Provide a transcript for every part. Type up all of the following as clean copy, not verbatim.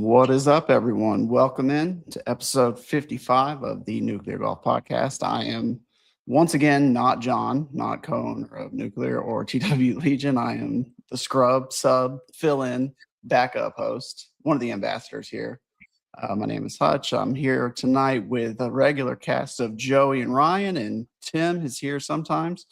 What is up, everyone? Welcome in to episode 55 of the Nuclear Golf Podcast. I am once again not John, not co-owner of Nuclear or TW Legion. I am the scrub, sub, fill-in, backup host, one of the ambassadors here. My name is Hutch. I'm here tonight with a regular cast of Joey and Ryan, and Tim is here sometimes.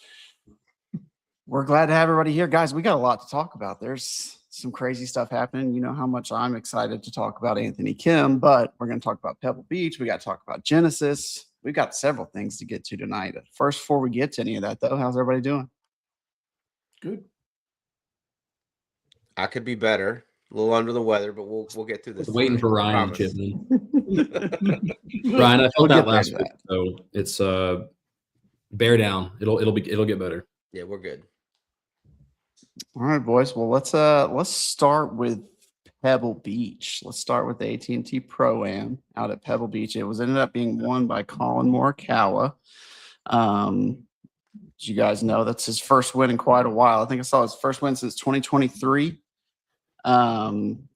We're glad to have everybody here. Guys, we got a lot to talk about. There's some crazy stuff happening. You know how much I'm excited to talk about Anthony Kim, but we're going to talk about Pebble Beach. We got to talk about Genesis. We've got several things to get to tonight. First, before we get to any of that, though, how's everybody doing? Good. I could be better. A little under the weather, but we'll get through this. Waiting for Ryan to chip in. Ryan, I felt that last week, so it's bear down. It'll get better. Yeah, we're good. All right, boys. Well, let's start with Pebble Beach. Let's start with the AT&T Pro-Am out at Pebble Beach. It ended up being won by Colin Morikawa. As you guys know, that's his first win in quite a while. I think I saw his first win since 2023.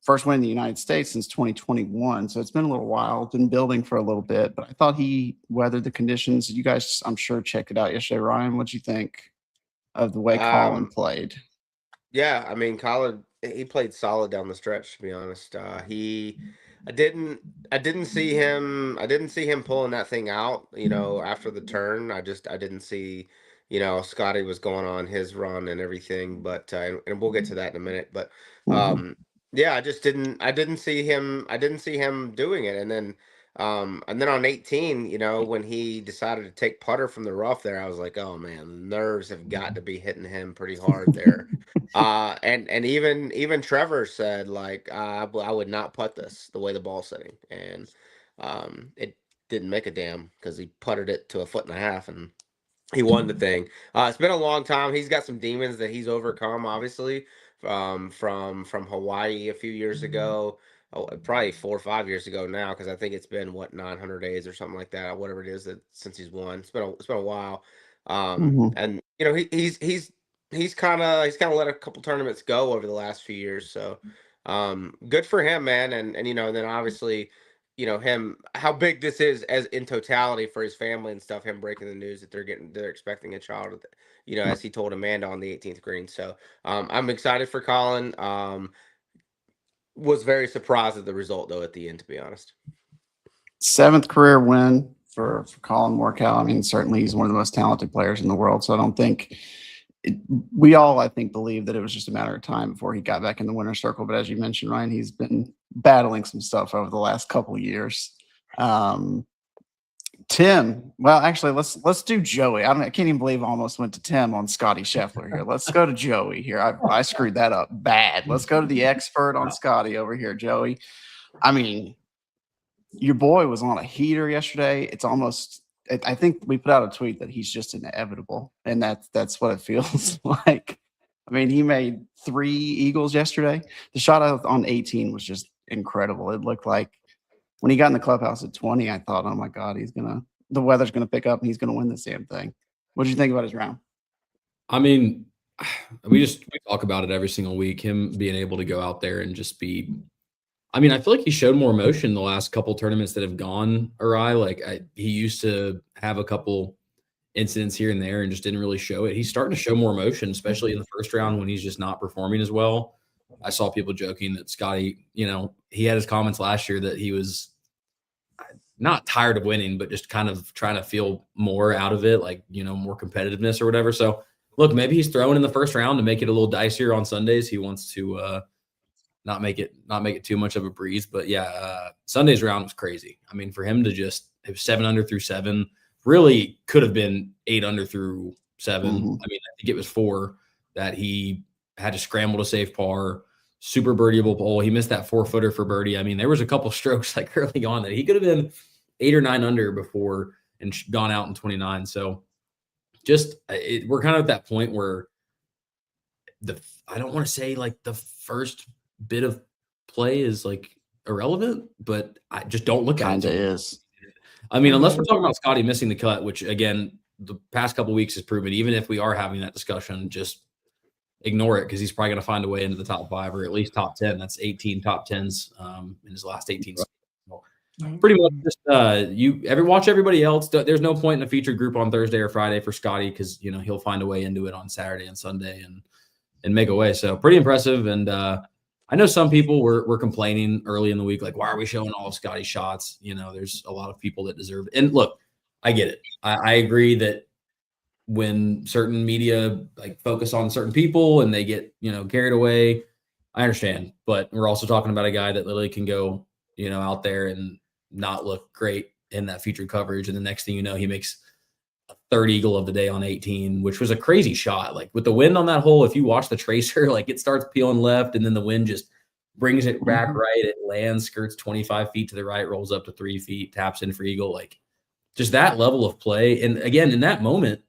First win in the United States since 2021. So it's been a little while. It's been building for a little bit, but I thought he weathered the conditions. You guys, I'm sure, checked it out yesterday. Ryan, what'd you think of the way Colin played? Yeah, I mean, Colin, he played solid down the stretch, to be honest. I didn't see him pulling that thing out, after the turn. I didn't see, Scotty was going on his run and everything, but and we'll get to that in a minute. But yeah, I didn't see him doing it. And then on 18, when he decided to take putter from the rough there, I was like, oh man, the nerves have got to be hitting him pretty hard there. And even Trevor said, like, I would not putt this the way the ball's sitting. And it didn't make a damn because he putted it to 1.5 feet and he won the thing. It's been a long time. He's got some demons that he's overcome, obviously, from Hawaii a few years ago. Probably 4 or 5 years ago now, because I think it's been 900 days or something like that, whatever it is since he's won. It's been a while, and he's kind of let a couple tournaments go over the last few years. So good for him, man. And then obviously, him, how big this is as in totality for his family and stuff. Him breaking the news that they're expecting a child, as he told Amanda on the 18th green. So I'm excited for Colin. Was very surprised at the result, though, at the end, to be honest. 7th career win for Colin Morikawa. I mean, certainly he's one of the most talented players in the world. So I don't think we all, I think, believe that it was just a matter of time before he got back in the winner's circle. But as you mentioned, Ryan, he's been battling some stuff over the last couple of years. Tim, well, actually, let's do Joey. I can't even believe I almost went to Tim on Scotty Scheffler here. Let's go to Joey here. I screwed that up bad. Let's go to the expert on Scotty over here, Joey. I mean, your boy was on a heater yesterday. It's almost, I think we put out a tweet that he's just inevitable, and that's what it feels like. I mean, he made 3 eagles yesterday. The shot on 18 was just incredible. It looked like when he got in the clubhouse at 20, I thought, oh my God, the weather's gonna pick up and he's gonna win this damn thing. What did you think about his round? I mean, we talk about it every single week. Him being able to go out there and just be, I mean, I feel like he showed more emotion the last couple tournaments that have gone awry. Like he used to have a couple incidents here and there and just didn't really show it. He's starting to show more emotion, especially in the first round when he's just not performing as well. I saw people joking that Scotty, he had his comments last year that he was not tired of winning, but just kind of trying to feel more out of it, like, more competitiveness or whatever. So look, maybe he's throwing in the first round to make it a little dicier on Sundays. He wants to not make it too much of a breeze. But yeah, Sunday's round was crazy. I mean, for him to it was 7 under through 7, really could have been 8 under through 7. I mean, I think it was 4 that he had to scramble to save par. Super birdieable hole. He missed that 4-footer for birdie. I mean, there was a couple strokes like early on that he could have been 8 or 9 under before and gone out in 29. So we're kind of at that point where I don't want to say like the first bit of play is like irrelevant, but I just don't look at it. Kinda is. I mean, unless we're talking about Scotty missing the cut, which again, the past couple of weeks has proven, even if we are having that discussion, just ignore it because he's probably going to find a way into the top 5 or at least top 10. That's 18 top 10s in his last 18. So pretty much just watch everybody else. There's no point in a featured group on Thursday or Friday for Scotty because he'll find a way into it on Saturday and Sunday and make a way. So pretty impressive. And I know some people were complaining early in the week, like, why are we showing all of Scotty's shots? There's a lot of people that deserve it. And look, I get it. I agree that when certain media like focus on certain people and they get, carried away, I understand. But we're also talking about a guy that literally can go, out there and not look great in that featured coverage. And the next thing you know, he makes a third eagle of the day on 18, which was a crazy shot. Like with the wind on that hole, if you watch the tracer, like it starts peeling left and then the wind just brings it back right. It lands, skirts 25 feet to the right, rolls up to 3 feet, taps in for eagle. Like just that level of play. And again, in that moment,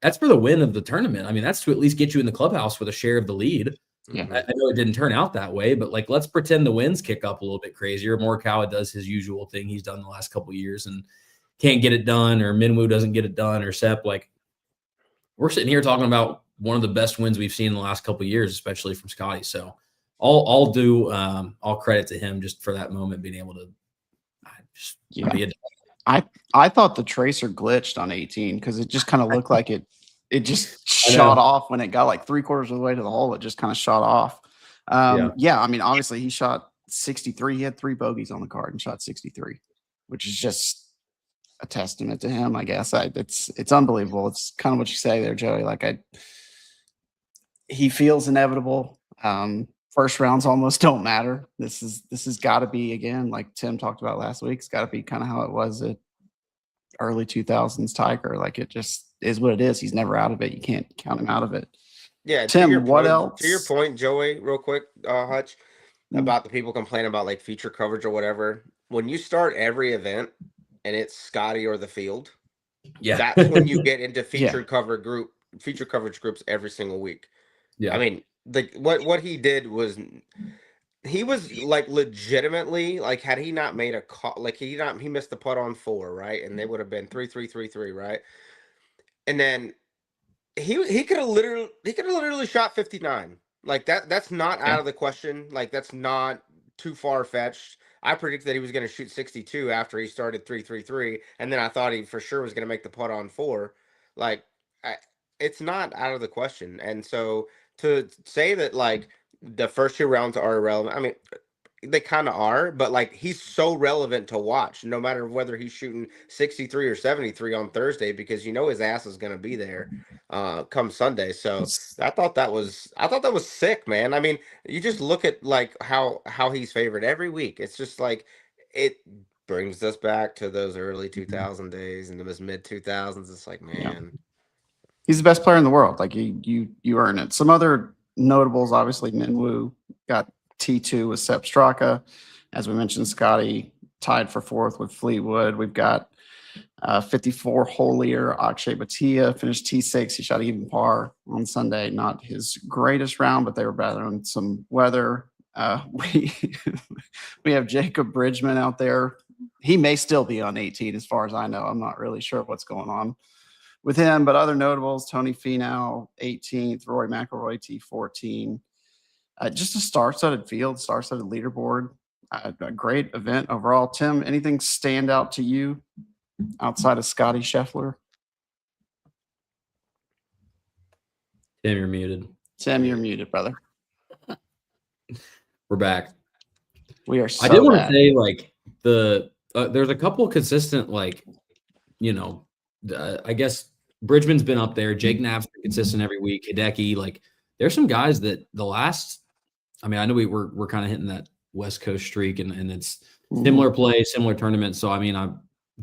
that's for the win of the tournament. I mean, that's to at least get you in the clubhouse with a share of the lead. Yeah. I know it didn't turn out that way, but like, let's pretend the winds kick up a little bit crazier. Morikawa does his usual thing he's done the last couple of years and can't get it done, or Minwoo doesn't get it done, or Sepp. Like, we're sitting here talking about one of the best wins we've seen in the last couple of years, especially from Scotty. So all credit to him just for that moment, being able to be a I thought the tracer glitched on 18 because it just kind of looked like it just shot off when it got like 3/4 of the way to the hole. It just kind of shot off. I mean, obviously he shot 63. He had 3 bogeys on the card and shot 63, which is just a testament to him, I guess. It's unbelievable. It's kind of what you say there, Joey. Like he feels inevitable. First rounds almost don't matter. This has got to be, again, like Tim talked about last week, it's got to be kind of how it was at early 2000s Tiger. Like it just is what it is. He's never out of it. You can't count him out of it. Yeah. Tim, what else? To your point, Joey, real quick, Hutch, about the people complaining about like feature coverage or whatever. When you start every event and it's Scotty or the field, that's when you get into feature coverage groups every single week. Yeah. I mean, what he did was he was like legitimately, like, had he not made a call, like he missed the putt on 4, right? And they would have been 3-3-3-3, right? And then he could have literally shot 59. Like that's not out of the question. Like that's not too far fetched. I predicted that he was going to shoot 62 after he started 3-3-3, and then I thought he for sure was going to make the putt on 4. Like it's not out of the question. And so to say that like the first 2 rounds are irrelevant, I mean, they kind of are, but like he's so relevant to watch no matter whether he's shooting 63 or 73 on Thursday, because his ass is going to be there come Sunday. So I thought that was sick, man. I mean, you just look at like how he's favored every week. It's just like it brings us back to those early 2000 days and those mid 2000s. It's like, man, he's the best player in the world. Like you earn it. Some other notables, obviously Minwoo got T2 with Sepp Straka. As we mentioned, Scotty tied for 4th with Fleetwood. We've got 54 hole-ier Akshay Bhatia finished T6. He shot even par on Sunday. Not his greatest round, but they were better on some weather. We have Jacob Bridgman out there. He may still be on 18 as far as I know. I'm not really sure what's going on with him, but other notables, Tony Finau, 18th, Rory McIlroy, T14. Just a star-studded field, star-studded leaderboard. A great event overall. Tim, anything stand out to you outside of Scotty Scheffler? Tim, you're muted. Tim, you're muted, brother. We're back. We are so I did want bad. to say, like, there's a couple consistent, like, I guess Bridgman's been up there. Jake Knapp's been consistent every week. Hideki, like, there's some guys that the last, I mean, I know we're kind of hitting that West Coast streak, and it's similar play, similar tournament. So, I mean, I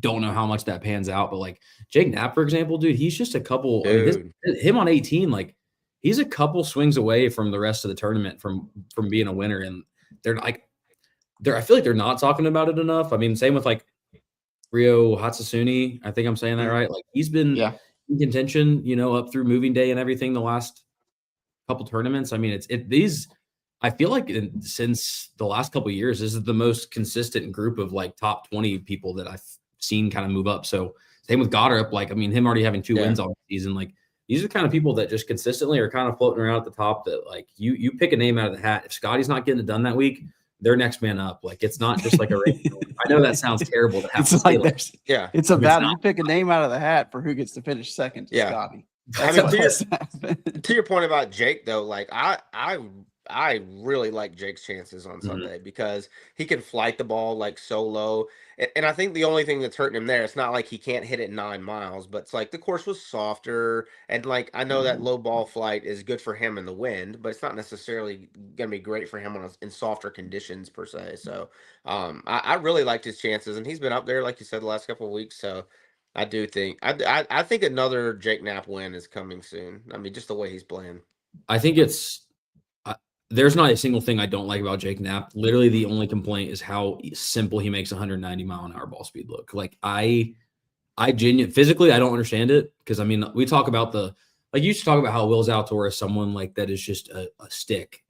don't know how much that pans out, but like Jake Knapp, for example, dude, he's just a couple. I mean, him on 18, like he's a couple swings away from the rest of the tournament from being a winner, and I feel like they're not talking about it enough. I mean, same with like Ryo Hatsasuni. I think I'm saying that right. Like he's been in contention, up through moving day and everything the last couple tournaments. I mean, I feel like since the last couple of years, this is the most consistent group of like top 20 people that I've seen kind of move up. So same with Goddard. Like, I mean, him already having 2 wins on the season, like these are the kind of people that just consistently are kind of floating around at the top that like you pick a name out of the hat. If Scotty's not getting it done that week, they're next man up. Like it's not just like a race. I know that sounds terrible to have It's to say, like there's Yeah. it's about you pick a name out of the hat for who gets to finish second to Yeah. Scotty. I That's mean, what to has to happen. your point about Jake, though, like I really like Jake's chances on Sunday because he can flight the ball like so low. And I think the only thing that's hurting him there, it's not like he can't hit it 9 miles, but it's like the course was softer. And like I know that low ball flight is good for him in the wind, but it's not necessarily going to be great for him in softer conditions per se. So I really liked his chances, and he's been up there, like you said, the last couple of weeks. So I do think I think another Jake Knapp win is coming soon. I mean, just the way he's playing. I think it's there's not a single thing I don't like about Jake Knapp. Literally, the only complaint is how simple he makes 190-mile-an-hour ball speed look. Like I genuinely physically I don't understand it because I mean we talk about you used to talk about how Will Zalatoris is someone like that is just a stick,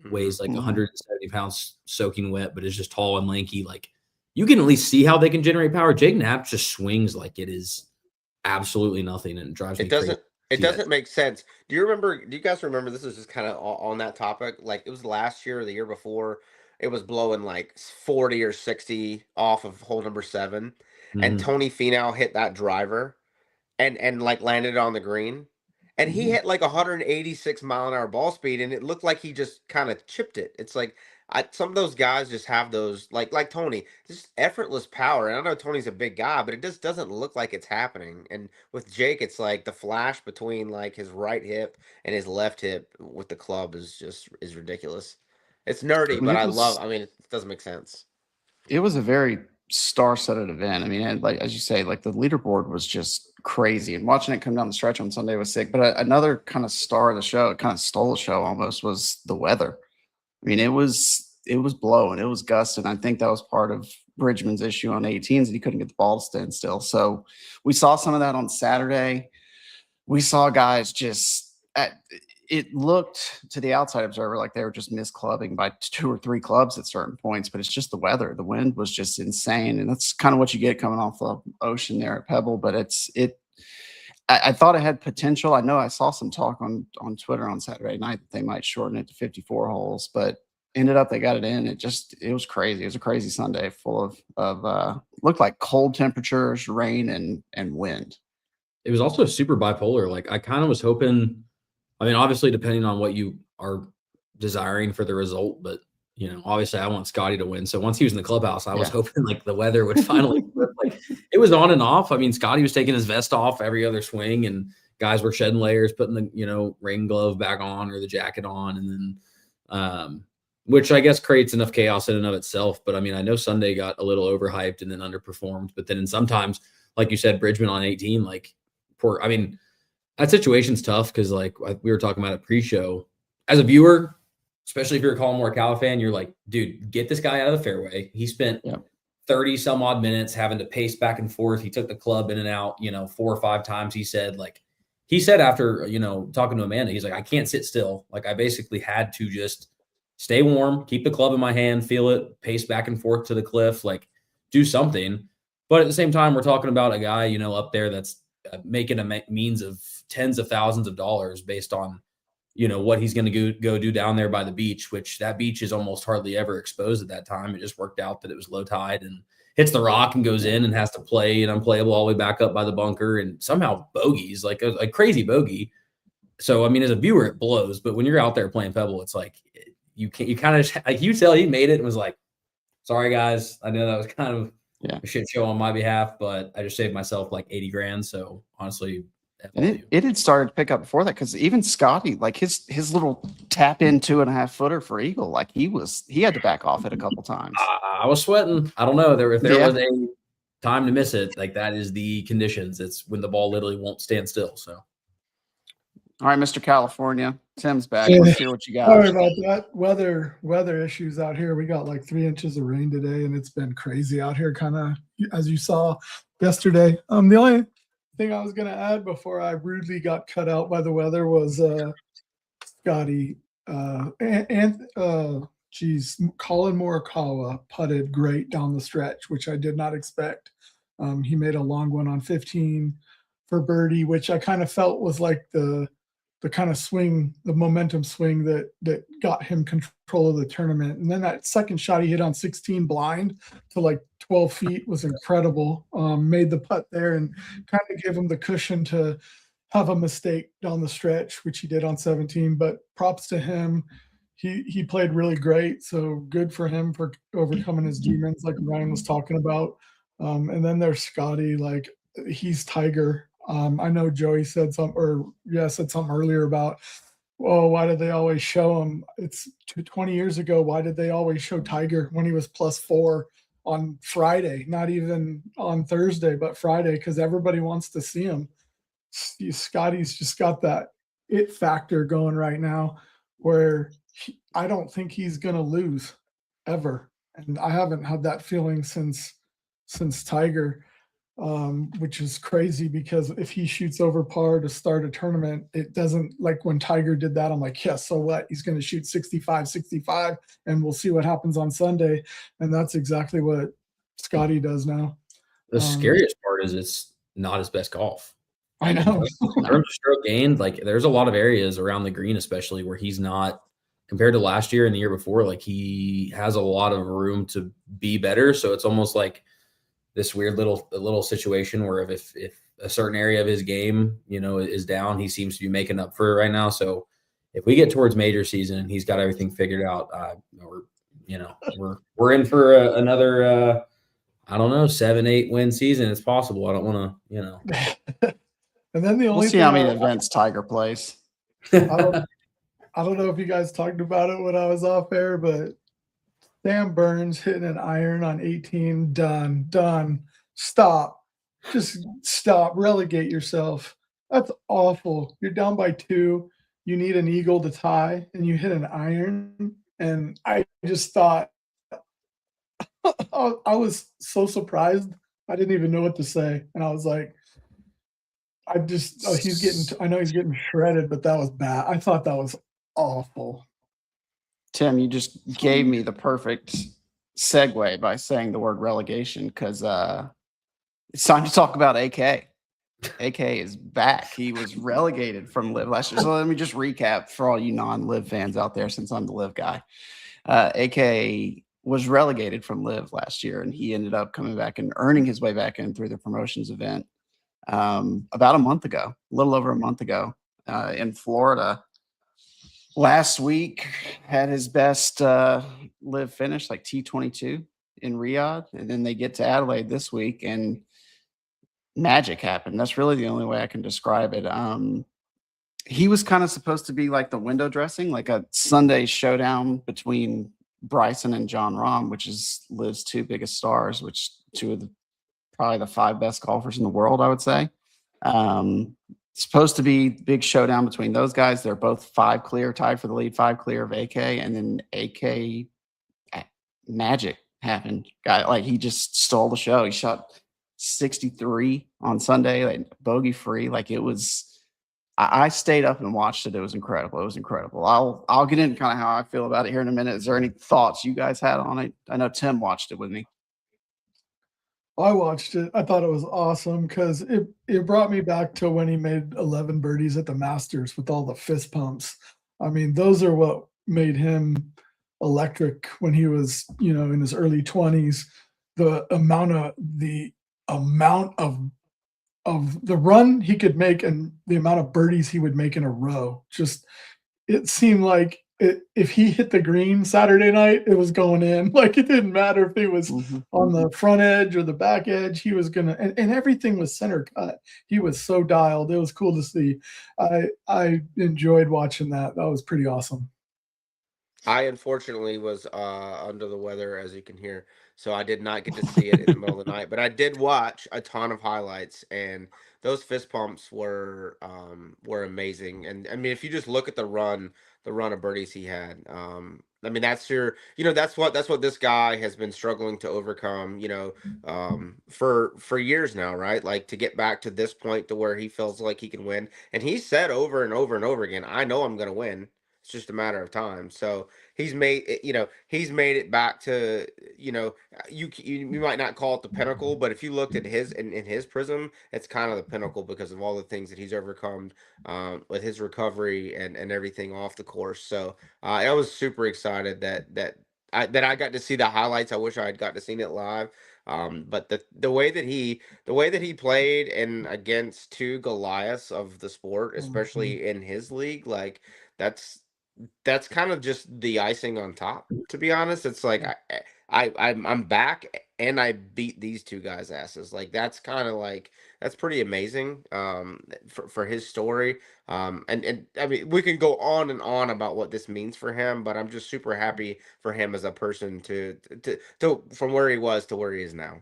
weighs like 170 pounds soaking wet, but is just tall and lanky. Like you can at least see how they can generate power. Jake Knapp just swings like it is absolutely nothing and it drives me crazy. It doesn't make sense. Do you guys remember, this is just kind of on that topic, like it was last year or the year before, it was blowing like 40 or 60 off of hole number 7, and Tony Finau hit that driver and like landed it on the green, and he hit like 186-mile-an-hour ball speed, and it looked like he just kind of chipped it. It's like some of those guys just have those like Tony, just effortless power. And I know Tony's a big guy, but it just doesn't look like it's happening. And with Jake, it's like the flash between like his right hip and his left hip with the club is ridiculous. It's nerdy, but I mean, it doesn't make sense. It was a very star-studded event. I mean, and like as you say, like the leaderboard was just crazy, and watching it come down the stretch on Sunday was sick. But another kind of star of the show, it kind of stole the show almost, was the weather. I mean, it was blowing, it was gusting. I think that was part of Bridgman's issue on 18s, and he couldn't get the ball to stand still. So we saw some of that on Saturday. We saw guys it looked to the outside observer like they were just misclubbing by 2 or 3 clubs at certain points, but it's just the weather. The wind was just insane, and that's kind of what you get coming off the ocean there at Pebble. But I thought it had potential. I know I saw some talk on Twitter on Saturday night that they might shorten it to 54 holes, but ended up they got it in. It was crazy. It was a crazy Sunday full of looked like cold temperatures, rain, and wind. It was also super bipolar. Like I kind of was hoping, I mean, obviously depending on what you are desiring for the result, but obviously I want Scotty to win. So once he was in the clubhouse, I was hoping like the weather would finally like it was on and off. I mean, Scotty was taking his vest off every other swing, and guys were shedding layers, putting the rain glove back on or the jacket on, and then which I guess creates enough chaos in and of itself. But I mean, I know Sunday got a little overhyped and then underperformed, but then sometimes, like you said, Bridgman on 18, like I mean, that situation's tough because like we were talking about it pre-show. As a viewer, especially if you're a Colin Morikawa fan, you're like, dude, get this guy out of the fairway. He spent 30 some odd minutes having to pace back and forth. He took the club in and out, 4 or 5 times. He said after, talking to Amanda, he's like, I can't sit still. Like I basically had to just stay warm, keep the club in my hand, feel it, pace back and forth to the cliff, like do something. But at the same time, we're talking about a guy, up there that's making a means of tens of thousands of dollars based on, what he's going to go do down there by the beach, which that beach is almost hardly ever exposed at that time. It just worked out that it was low tide and hits the rock and goes in and has to play an unplayable all the way back up by the bunker and somehow bogeys, like a crazy bogey. So, I mean, as a viewer, it blows. But when you're out there playing Pebble, it's like you kind of like you tell he made it and was like, sorry, guys. I know that was kind of a shit show on my behalf, but I just saved myself like 80 grand. So honestly, and it had started to pick up before that because even Scotty, like his little tap in 2.5 footer for eagle, like he had to back off it a couple times. I was sweating. I don't know if there was a time to miss it. Like that is the conditions. It's when the ball literally won't stand still. So, all right, Mr. California, Tim's back. Let's hear what you got. Sorry about that. Weather issues out here. We got like 3 inches of rain today, and it's been crazy out here, kind of as you saw yesterday. The only thing I was going to add before I rudely got cut out by the weather was Scotty and Colin Morikawa putted great down the stretch, which I did not expect. He made a long one on 15, for birdie, which I kind of felt was like the kind of swing, the momentum swing that got him control of the tournament. And then that second shot he hit on 16 blind to like 12 feet was incredible. Made the putt there and kind of gave him the cushion to have a mistake down the stretch, which he did on 17. But props to him. He played really great. So good for him for overcoming his demons, like Ryan was talking about. And then there's Scotty, like he's Tiger. I know Joey said something earlier about, oh, why did they always show him? It's 20 years ago. Why did they always show Tiger when he was +4 on Friday? Not even on Thursday, but Friday, because everybody wants to see him. Scotty's just got that it factor going right now where I don't think he's going to lose ever. And I haven't had that feeling since Tiger. Which is crazy because if he shoots over par to start a tournament, it doesn't, like when Tiger did that, I'm like, yeah, so what? He's going to shoot 65, and we'll see what happens on Sunday. And that's exactly what Scotty does now. The scariest part is it's not his best golf. I know. In terms of stroke gained, like there's a lot of areas around the green, especially where he's not, compared to last year and the year before, like he has a lot of room to be better. So it's almost like this weird little situation where if a certain area of his game, is down, he seems to be making up for it right now. So if we get towards major season and he's got everything figured out, we're in for another, I don't know, 7-8 win season. It's possible. I don't want to, And then the only We'll see how many events Tiger plays. I don't know if you guys talked about it when I was off air, but Sam Burns hitting an iron on 18, done. Stop. Just stop. Relegate yourself. That's awful. You're down by 2. You need an eagle to tie, and you hit an iron. And I just thought, I was so surprised. I didn't even know what to say. And I was like, I know he's getting shredded, but that was bad. I thought that was awful. Tim, you just gave me the perfect segue by saying the word relegation because it's time to talk about AK. AK is back. He was relegated from Live last year. So let me just recap for all you non-Live fans out there, since I'm the Live guy. AK was relegated from Live last year, and he ended up coming back and earning his way back in through the promotions event about a little over a month ago in Florida. Last week had his best Live finish, like T22 in Riyadh, and then they get to Adelaide this week, and magic happened. That's really the only way I can describe it. He was kind of supposed to be like the window dressing, like a Sunday showdown between Bryson and John Rahm, which is Liv's 2 biggest stars, which two of probably the 5 best golfers in the world, I would say. Supposed to be big showdown between those guys. They're both 5 clear, tied for the lead, 5 clear of AK, and then AK magic happened. He just stole the show. He shot 63 on Sunday, like bogey free. Like it was. I stayed up and watched it. It was incredible. I'll get into kind of how I feel about it here in a minute. Is there any thoughts you guys had on it? I know Tim watched it with me. I watched it. I thought it was awesome because it brought me back to when he made 11 birdies at the Masters with all the fist pumps. I mean, those are what made him electric when he was, in his early 20s. The amount of the run he could make and the amount of birdies he would make in a row. Just, it seemed like if he hit the green Saturday night, it was going in. Like it didn't matter if he was on the front edge or the back edge. He was gonna, and everything was center cut. He was so dialed. It was cool to see. I enjoyed watching that. That was pretty awesome. I unfortunately was under the weather, as you can hear, so I did not get to see it in the middle of the night. But I did watch a ton of highlights, and those fist pumps were amazing. And I mean, if you just look at the run of birdies he had, I mean, that's what this guy has been struggling to overcome, for years now, right? Like to get back to this point to where he feels like he can win, and he said over and over and over again, "I know I'm going to win." It's just a matter of time. So he's made it, he's made it back to, you might not call it the pinnacle, but if you looked at his in his prism, it's kind of the pinnacle because of all the things that he's overcome with his recovery and everything off the course. So I was super excited that I got to see the highlights. I wish I had got to seen it live. But the way that he played and against two Goliaths of the sport, especially in his league, like that's that's kind of just the icing on top. To be honest, it's like I'm back and I beat these two guys' asses. Like that's kind of like that's pretty amazing for his story. And I mean we can go on and on about what this means for him, but I'm just super happy for him as a person to from where he was to where he is now.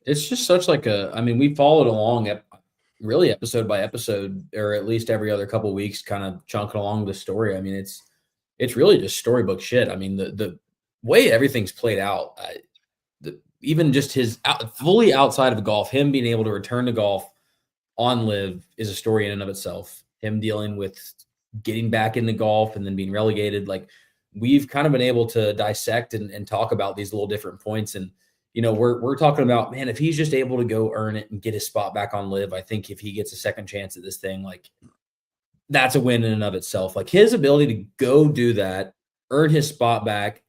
It's just such like I mean, we followed along really episode by episode, or at least every other couple of weeks, kind of chunking along the story. I mean, it's really just storybook shit. I mean, the way everything's played out, even just fully outside of golf, him being able to return to golf on live is a story in and of itself. Him dealing with getting back into golf and then being relegated. Like we've kind of been able to dissect and talk about these little different points. And, we're talking about, man, if he's just able to go earn it and get his spot back on live, I think if he gets a second chance at this thing, like that's a win in and of itself. Like his ability to go do that, earn his spot back,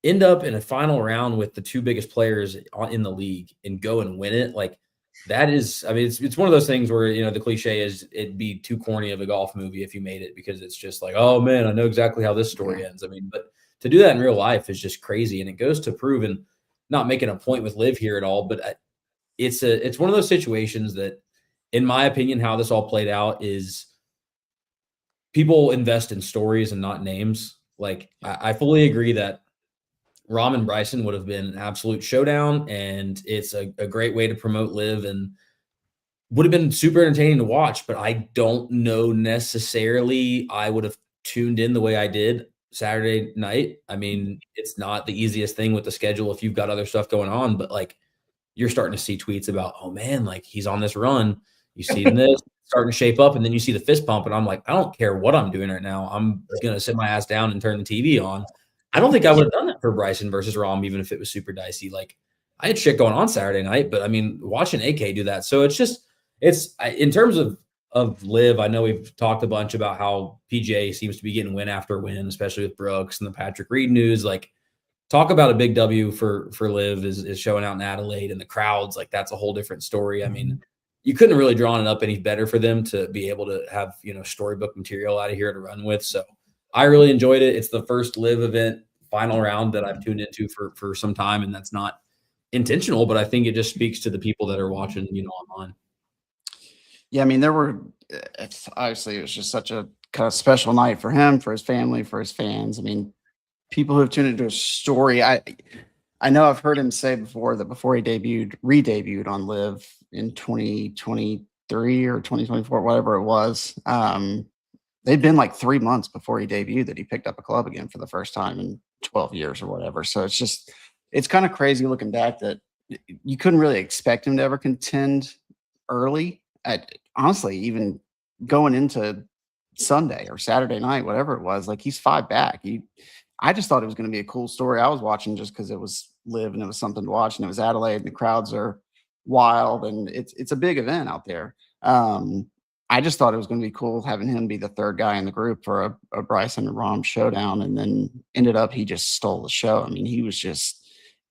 end up in a final round with the two biggest players in the league and go and win it. Like that is, I mean, it's one of those things where, the cliche is it'd be too corny of a golf movie if you made it, because it's just like, oh man, I know exactly how this story ends. I mean, but to do that in real life is just crazy. And it goes to prove, and not making a point with live here at all, but it's one of those situations that, in my opinion, how this all played out is people invest in stories and not names. Like I fully agree that Rahm and Bryson would have been an absolute showdown, and it's a great way to promote live and would have been super entertaining to watch. But I don't know necessarily I would have tuned in the way I did Saturday night. I mean, it's not the easiest thing with the schedule if you've got other stuff going on, but like you're starting to see tweets about, oh man, like he's on this run. You see this starting to shape up, and then you see the fist pump, and I'm like, I don't care what I'm doing right now. I'm gonna sit my ass down and turn the TV on. I don't think I would have done that for Bryson versus Rahm, even if it was super dicey. Like I had shit going on Saturday night, but I mean, watching AK do that. So it's in terms of live. I know we've talked a bunch about how PGA seems to be getting win after win, especially with Brooks and the Patrick Reed news. Like talk about a big W for live is showing out in Adelaide, and the crowds, like that's a whole different story. I mean, you couldn't really drawn it up any better for them to be able to have, storybook material out of here to run with. So I really enjoyed it. It's the first live event final round that I've tuned into for some time, and that's not intentional, but I think it just speaks to the people that are watching, online. Yeah, I mean, it's obviously it was just such a kind of special night for him, for his family, for his fans. I mean, people who have tuned into a story. I know I've heard him say before that before he re-debuted on live in 2023 or 2024, whatever it was. They'd been like 3 months before he debuted that he picked up a club again for the first time in 12 years or whatever. So it's kind of crazy looking back that you couldn't really expect him to ever contend early. Honestly, even going into Sunday or Saturday night, whatever it was, like he's 5 back. I just thought it was going to be a cool story. I was watching just because it was live and it was something to watch, and it was Adelaide and the crowds are wild and it's a big event out there. I just thought it was going to be cool having him be the third guy in the group for a Bryson and Rahm showdown, and then ended up he just stole the show. I mean, he was just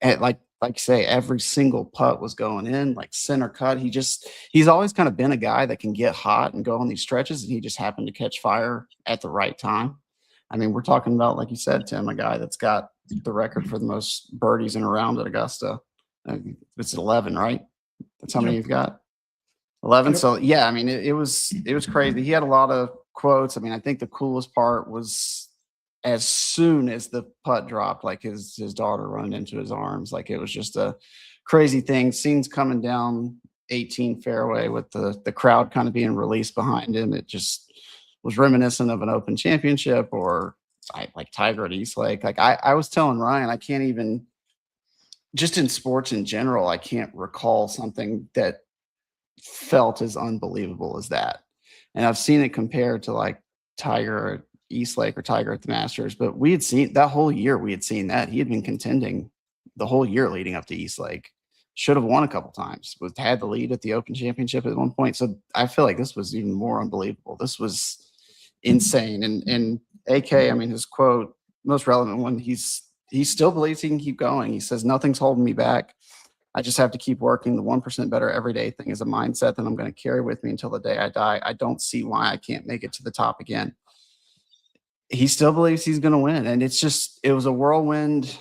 like you say, every single putt was going in, like center cut. He's always kind of been a guy that can get hot and go on these stretches, and he just happened to catch fire at the right time. I mean, we're talking about, like you said, Tim, a guy that's got the record for the most birdies in a round at Augusta. It's 11, right? That's how many you've got? 11. So yeah, I mean, it was crazy. He had a lot of quotes. I mean, I think the coolest part was as soon as the putt dropped, like his daughter running into his arms. Like it was just a crazy thing. Scenes coming down 18 fairway with the crowd kind of being released behind him. It just was reminiscent of an Open Championship or like Tiger at East Lake. Like I was telling Ryan, I can't even, just in sports in general, I can't recall something that felt as unbelievable as that. And I've seen it compared to like Tiger Eastlake or Tiger at the Masters, but we had seen that whole year. We had seen that he had been contending the whole year leading up to Eastlake. Should have won a couple times. Had the lead at the Open Championship at one point. So I feel like this was even more unbelievable. This was insane. And AK, I mean, his quote, most relevant one, he still believes he can keep going. He says, nothing's holding me back. I just have to keep working. The 1% better every day thing is a mindset that I'm going to carry with me until the day I die. I don't see why I can't make it to the top again. He still believes he's going to win. And it was a whirlwind.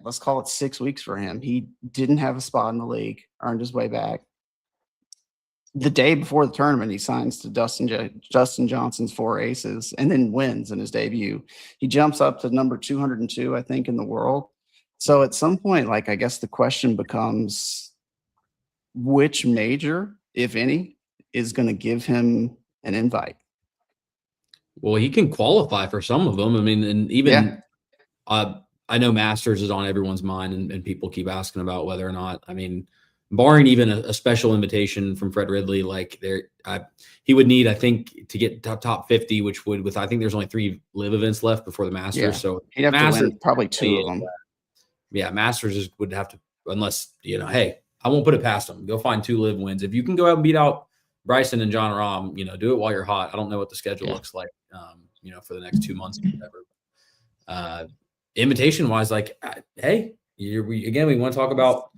Let's call it 6 weeks for him. He didn't have a spot in the league, earned his way back. The day before the tournament, he signs to Dustin Johnson's 4 aces and then wins in his debut. He jumps up to number 202, I think, in the world. So at some point, like, I guess the question becomes which major, if any, is going to give him an invite? Well, he can qualify for some of them. I mean, and even I know Masters is on everyone's mind, and people keep asking about whether or not, I mean, barring even a special invitation from Fred Ridley, like he would need, I think, to get top 50, which would, I think there's only 3 live events left before the Masters. Yeah. So he'd have Masters, to win probably 2 of them. Yeah, Masters would have to, unless, hey, I won't put it past them. Go find 2 live wins. If you can go out and beat out Bryson and John Rahm, do it while you're hot. I don't know what the schedule looks like, for the next 2 months or whatever. Invitation wise, like, hey, we want to talk about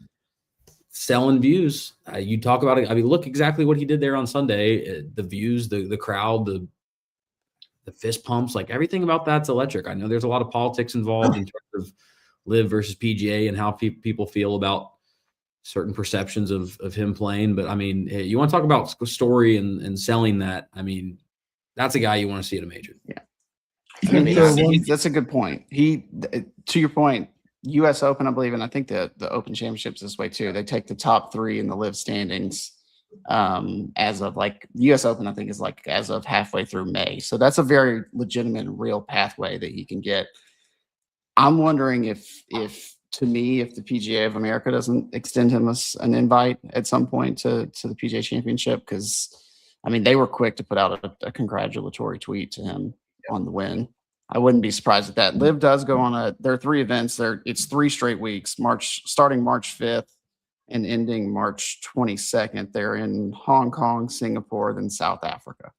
selling views. You talk about it. I mean, look exactly what he did there on Sunday. The views, the crowd, the fist pumps, like everything about that's electric. I know there's a lot of politics involved in terms of live versus PGA and how people feel about certain perceptions of him playing. But I mean, hey, you want to talk about story and selling that. I mean, that's a guy you want to see at a major. Yeah. I mean, that's a good point. To your point, U.S. Open, I believe, and I think the Open Championships this way too. They take the top 3 in the live standings as of like U.S. Open, I think is like as of halfway through May. So that's a very legitimate and real pathway that he can get. I'm wondering if the PGA of America doesn't extend him an invite at some point to the PGA Championship, because I mean they were quick to put out a congratulatory tweet to him on the win. I wouldn't be surprised if that. Liv does go on there are 3 events. It's 3 straight weeks, starting March 5th and ending March 22nd. They're in Hong Kong, Singapore, then South Africa.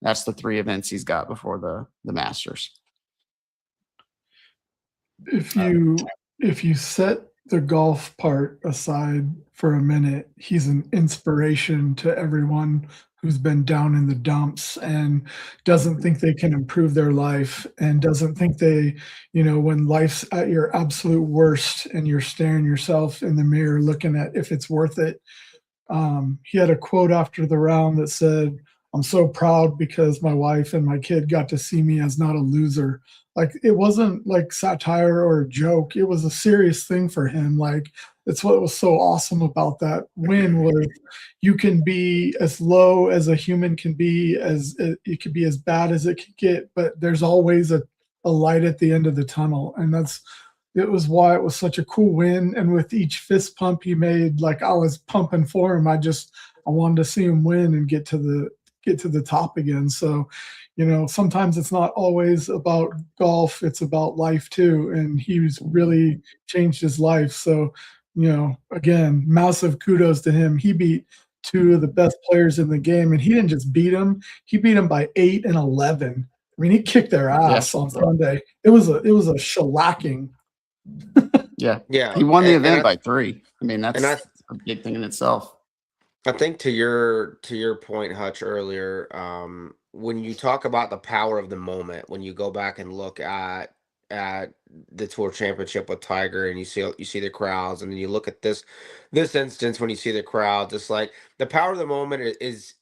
That's the 3 events he's got before the Masters. If you set the golf part aside for a minute, he's an inspiration to everyone who's been down in the dumps and doesn't think they can improve their life and doesn't think they, when life's at your absolute worst and you're staring yourself in the mirror looking at if it's worth it. He had a quote after the round that said, "I'm so proud because my wife and my kid got to see me as not a loser." Like, it wasn't like satire or a joke. It was a serious thing for him. Like, it's what was so awesome about that win was you can be as low as a human can be, as it could be as bad as it could get, but there's always a light at the end of the tunnel. And it was why it was such a cool win. And with each fist pump he made, like, I was pumping for him. I wanted to see him win and get to the top again. So, sometimes it's not always about golf, it's about life too. And he's really changed his life. So, again, massive kudos to him. He beat 2 of the best players in the game, and he didn't just beat them, he beat them by 8 and 11. I mean, he kicked their ass on Sunday. It was a shellacking. Yeah. He won the event by 3. I mean, that's a big thing in itself. I think to your point, Hutch, earlier, when you talk about the power of the moment, when you go back and look at the Tour Championship with Tiger, and you see the crowds, and then you look at this instance when you see the crowd, just like the power of the moment is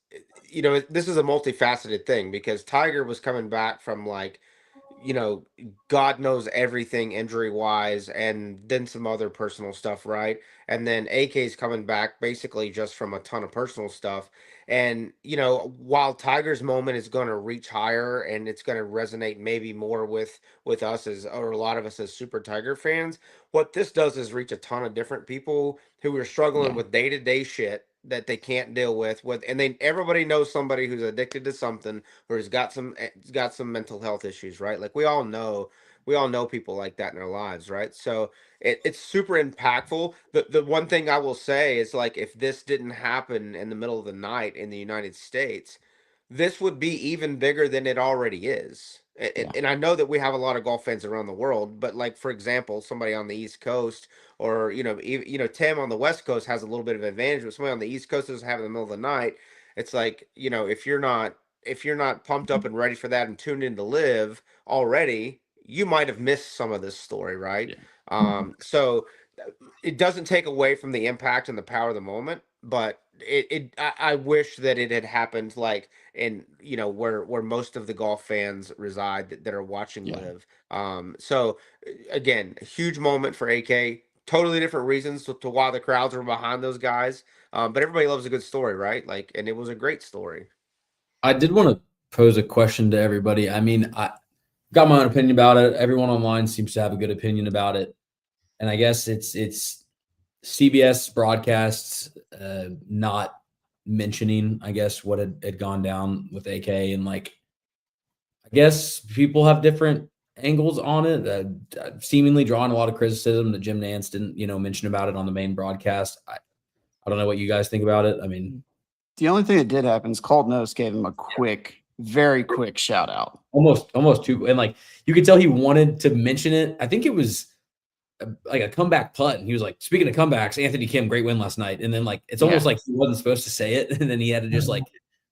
this is a multifaceted thing, because Tiger was coming back from, like, God knows everything injury wise, and then some other personal stuff, right? And then AK's coming back basically just from a ton of personal stuff. And, while Tiger's moment is going to reach higher and it's going to resonate maybe more with us or a lot of us as super Tiger fans, what this does is reach a ton of different people who are struggling with day-to-day shit, that they can't deal with, and everybody knows somebody who's addicted to something or has got some mental health issues, right? Like we all know people like that in our lives, right? So it's super impactful. The one thing I will say is, like, if this didn't happen in the middle of the night in the United States, this would be even bigger than it already is. Yeah. And I know that we have a lot of golf fans around the world, but, like, for example, somebody on the East Coast, or Tim on the West Coast has a little bit of advantage, but somebody on the East Coast doesn't have it in the middle of the night. It's like, if you're not pumped up and ready for that and tuned in to live already, you might have missed some of this story, right? Yeah. So it doesn't take away from the impact and the power of the moment, but I wish that it had happened, like, in, where most of the golf fans reside that are watching Yeah. live. So again, a huge moment for AK. Totally different reasons to why the crowds are behind those guys. But everybody loves a good story, right? Like, and it was a great story. I did want to pose a question to everybody. I mean, I got my own opinion about it. Everyone online seems to have a good opinion about it. And I guess it's CBS broadcasts not mentioning, I guess, what had gone down with AK. And, like, I guess people have different angles on it, seemingly drawing a lot of criticism that Jim Nance didn't, mention about it on the main broadcast. I don't know what you guys think about it. I mean, The only thing that did happen is Colton Oast gave him a very quick shout out. almost too, and, like, you could tell he wanted to mention it. I think it was like a comeback putt, and he was like, "Speaking of comebacks, Anthony Kim, great win last night." And then, like, it's almost like he wasn't supposed to say it, and then he had to just, like,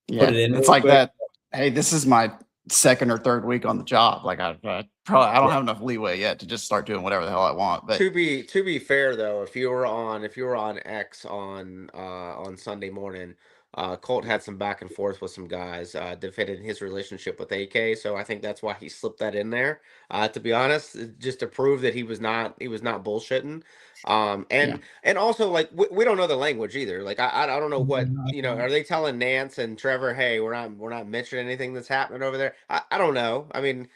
put it in. It's like quick. That. Hey, this is my second or third week on the job. Like, I don't have enough leeway yet to just start doing whatever the hell I want. But to be fair, though, if you were on X on Sunday morning, Colt had some back and forth with some guys defending his relationship with AK. So I think that's why he slipped that in there. To be honest, just to prove that he was not bullshitting. And also, like, we don't know the language either. Like, I don't know what, are they telling Nance and Trevor, hey, we're not mentioning anything that's happening over there? I don't know. I mean,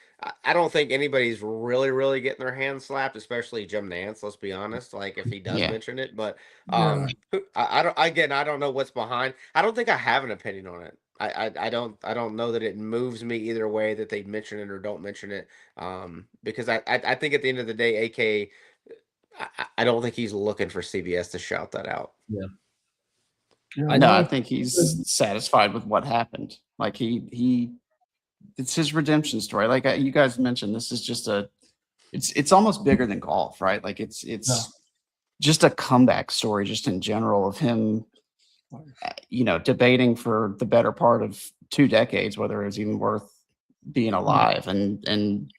I don't think anybody's really getting their hands slapped, especially Jim Nance. Let's be honest. Like, if he does mention it, but I don't know what's behind. I don't think I have an opinion on it. I don't know that it moves me either way that they mention it or don't mention it. Because I think at the end of the day, AK, I don't think he's looking for CBS to shout that out. Yeah. I think he's satisfied with what happened. Like, it's his redemption story. Like, you guys mentioned, this is just it's almost bigger than golf, right? Like, it's just a comeback story, just in general, of him, debating for the better part of 2 decades whether it was even worth being alive, and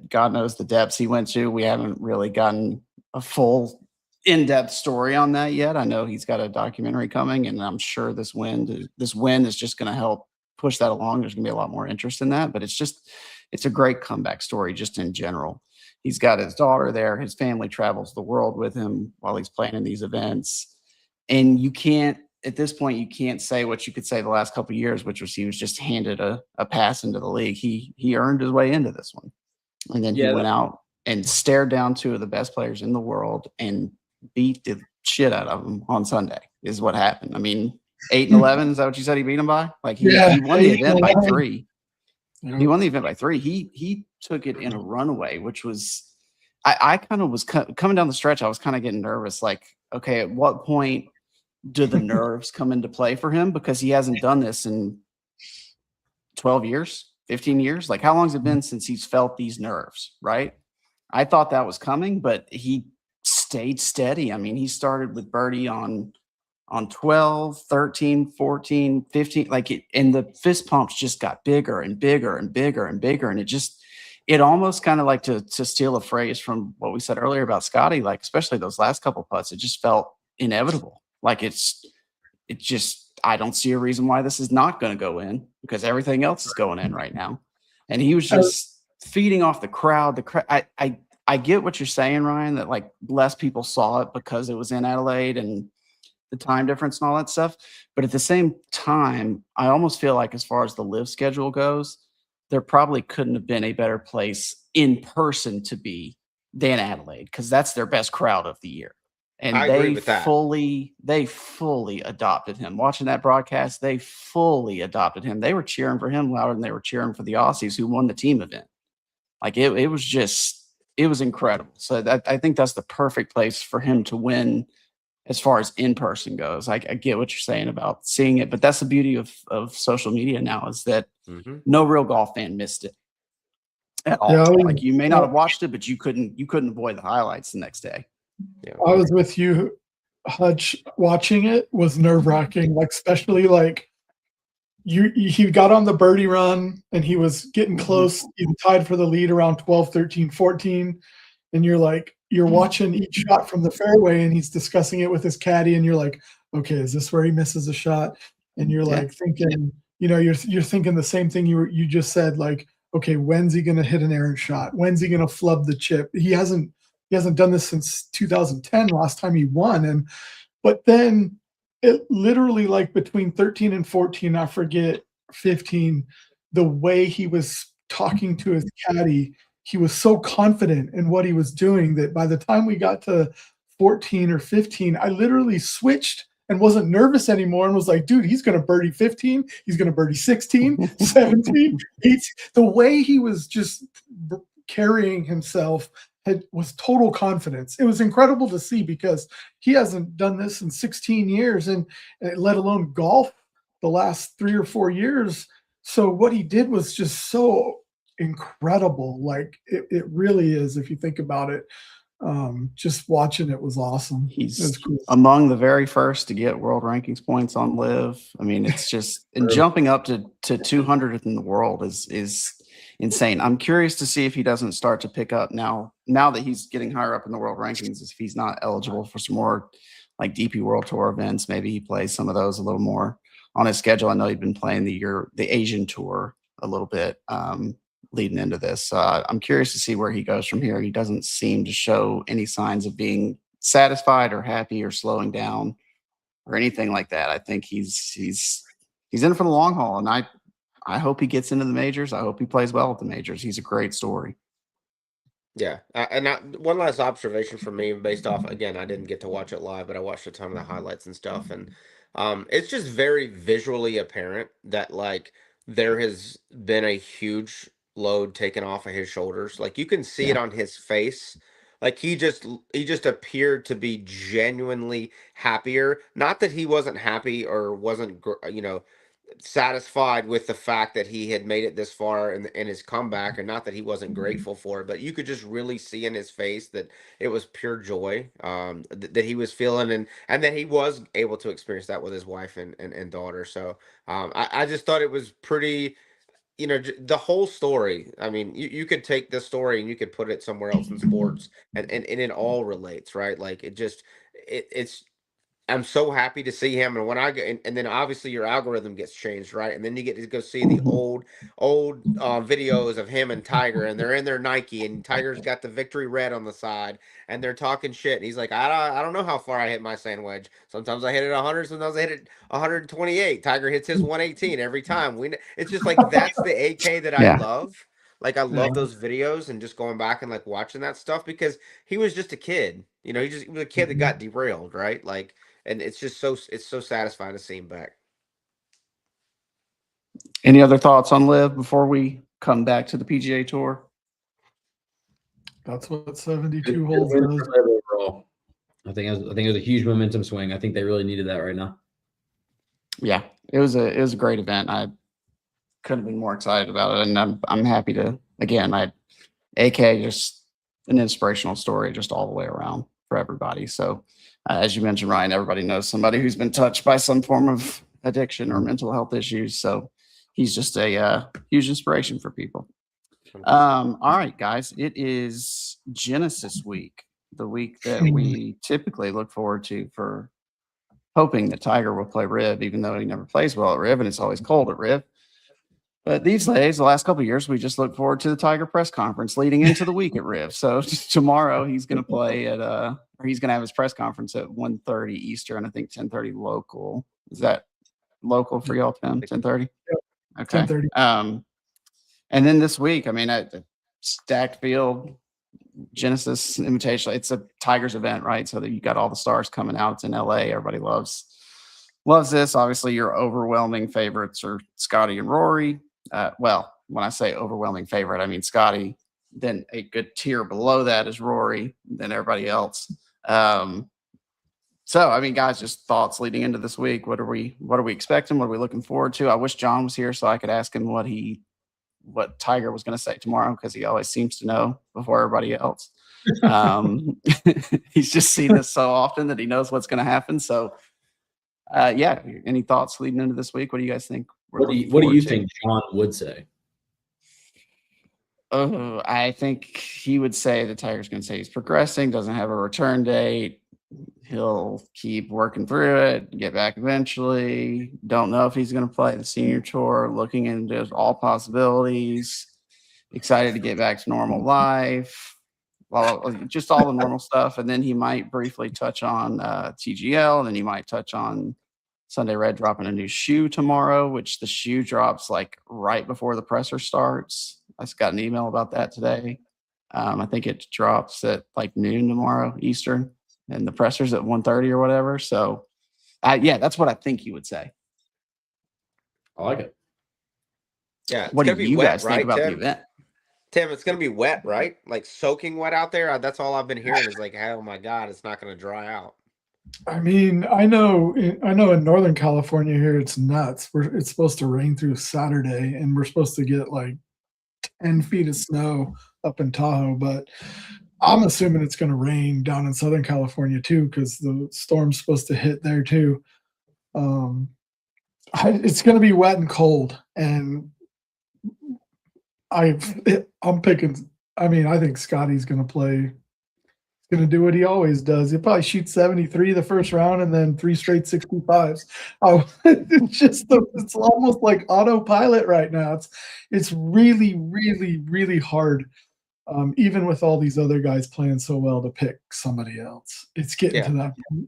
God knows the depths he went to. We haven't really gotten a full in-depth story on that yet. I know he's got a documentary coming, and I'm sure this win is just going to help push that along. There's gonna be a lot more interest in that, but it's a great comeback story just in general. He's got his daughter there. His family travels the world with him while he's playing in these events. And at this point, you can't say what you could say the last couple of years, which was he was just handed a pass into the league. He earned his way into this one. And then he went out and stared down 2 of the best players in the world and beat the shit out of them on Sunday, is what happened. I mean, 8-11, is that what you said he beat him by? Like, he won the event by 3. He won the event by 3. He took it in a runaway, which was, I kind of was coming down the stretch. I was kind of getting nervous. Like, okay, at what point do the nerves come into play for him? Because he hasn't done this in 12 years, 15 years. Like, how long has it been since he's felt these nerves, right? I thought that was coming, but he stayed steady. I mean, he started with birdie on 12, 13, 14, 15, and the fist pumps just got bigger and bigger and bigger and bigger. And it almost kind of, like, to steal a phrase from what we said earlier about Scotty, like, especially those last couple putts, it just felt inevitable. Like, I don't see a reason why this is not going to go in, because everything else is going in right now. And he was just feeding off the crowd. I get what you're saying, Ryan, that, like, less people saw it because it was in Adelaide and the time difference and all that stuff. But at the same time, I almost feel like, as far as the live schedule goes, there probably couldn't have been a better place in person to be than Adelaide, because that's their best crowd of the year. And I agree with that. they fully adopted him. Watching that broadcast, they fully adopted him. They were cheering for him louder than they were cheering for the Aussies who won the team event. Like it was incredible. So I think that's the perfect place for him to win as far as in person goes. I get what you're saying about seeing it, but that's the beauty of social media now is that no real golf fan missed it at all. Yeah, Like you may not have watched it, but you couldn't avoid the highlights the next day. Yeah. I was with you, Hutch. Watching it was nerve-wracking, like especially like he got on the birdie run and he was getting close, even tied for the lead around 12, 13, 14. And you're watching each shot from the fairway and he's discussing it with his caddy, and you're like, okay, is this where he misses a shot? And you're like thinking, you're thinking the same thing you just said, like, okay, when's he gonna hit an errant shot? When's he gonna flub the chip? He hasn't done this since 2010, last time he won. But then it literally, like between 13 and 14, I forget, 15, the way he was talking to his caddy, he was so confident in what he was doing that by the time we got to 14 or 15, I literally switched and wasn't nervous anymore and was like, dude, he's going to birdie 15. He's going to birdie 16, 17, 18. The way he was just carrying himself was total confidence. It was incredible to see because he hasn't done this in 16 years and let alone golf the last 3 or 4 years. So what he did was just so incredible. Like it really is, if you think about it. Just watching it was awesome. He's cool. Among the very first to get world rankings points on Live. I mean, it's just and jumping up to 200th in the world is insane. I'm curious to see if he doesn't start to pick up now that he's getting higher up in the world rankings, if he's not eligible for some more like DP World Tour events. Maybe he plays some of those a little more on his schedule. I know he'd been playing the Asian Tour a little bit leading into this. I'm curious to see where he goes from here. He doesn't seem to show any signs of being satisfied or happy or slowing down or anything like that. I think he's in for the long haul, and I hope he gets into the majors. I hope he plays well at the majors. He's a great story. Yeah. And one last observation from me based off, again, I didn't get to watch it live, but I watched a ton of the highlights and stuff. And it's just very visually apparent that like there has been a huge load taken off of his shoulders. Like you can see it on his face. Like he just appeared to be genuinely happier. Not that he wasn't happy or wasn't, satisfied with the fact that he had made it this far in his comeback, and not that he wasn't grateful for it, but you could just really see in his face that it was pure joy that he was feeling, and that he was able to experience that with his wife and daughter. So I just thought it was pretty, the whole story. I mean, you could take this story and you could put it somewhere else in sports, and it all relates, right? Like it's I'm so happy to see him, and when I get, and then obviously your algorithm gets changed, right? And then you get to go see the old videos of him and Tiger, and they're in their Nike, and Tiger's got the victory red on the side, and they're talking shit, and he's like, I don't know how far I hit my sand wedge. Sometimes I hit it 100, sometimes I hit it 128. Tiger hits his 118 every time. It's just like that's the AK that I love. Like I love those videos and just going back and like watching that stuff because he was just a kid. He was a kid that got derailed, right? Like. And it's just so satisfying to see him back. Any other thoughts on Liv before we come back to the PGA Tour? That's what 72 holes is. Overall, I think it was a huge momentum swing. I think they really needed that right now. Yeah, it was a great event. I couldn't have been more excited about it, and I'm happy to AK just an inspirational story just all the way around for everybody. So. As you mentioned, Ryan, everybody knows somebody who's been touched by some form of addiction or mental health issues. So he's just a huge inspiration for people. All right, guys, it is Genesis week, the week that we typically look forward to for hoping that Tiger will play Riv, even though he never plays well at Riv and it's always cold at Riv. But these days, the last couple of years, we just look forward to the Tiger press conference leading into the week at Riv. So tomorrow he's going to play or he's going to have his press conference at 1:30 Eastern, I think 10:30 local. Is that local for y'all, Tim? 10:30? Yep. Okay. 10:30. And then this week, I mean, a stacked field, Genesis Invitational. It's a Tigers event, right? So that you got all the stars coming out. It's in LA. Everybody loves this. Obviously, your overwhelming favorites are Scotty and Rory. Well, when I say overwhelming favorite, I mean Scotty. Then a good tier below that is Rory. Then everybody else. So, I mean, guys, just thoughts leading into this week. What are we expecting? What are we looking forward to? I wish John was here so I could ask him what Tiger was going to say tomorrow, because he always seems to know before everybody else. He's just seen this so often that he knows what's going to happen. So, yeah, any thoughts leading into this week? What do you guys think? What do you think John would say? Oh, I think he would say the Tiger's going to say he's progressing, doesn't have a return date. He'll keep working through it, get back eventually. Don't know if he's going to play the senior tour, looking into all possibilities. Excited to get back to normal life. Well, just all the normal stuff. And then he might briefly touch on TGL. And then he might touch on Sunday Red dropping a new shoe tomorrow, which the shoe drops like right before the presser starts. I just got an email about that today. I think it drops at like noon tomorrow Eastern. And the presser's at 1:30 or whatever. So, yeah, that's what I think he would say. I like it. Yeah. What do you guys think about Tim? the event? Tim, it's going to be wet, right? Like soaking wet out there. That's all I've been hearing is like, oh my God, it's not going to dry out. I mean, I know in Northern California here, it's nuts. It's supposed to rain through Saturday, and we're supposed to get like 10 feet of snow up in Tahoe, but I'm assuming it's going to rain down in Southern California too, because the storm's supposed to hit there too. It's going to be wet and cold, and I'm picking. I mean, I think Scotty's going to play. He's going to do what he always does. He'll probably shoot 73 the first round, and then 3 straight 65s. Oh, it's almost like autopilot right now. It's really, really, really hard. Even with all these other guys playing so well, to pick somebody else. It's getting to that point.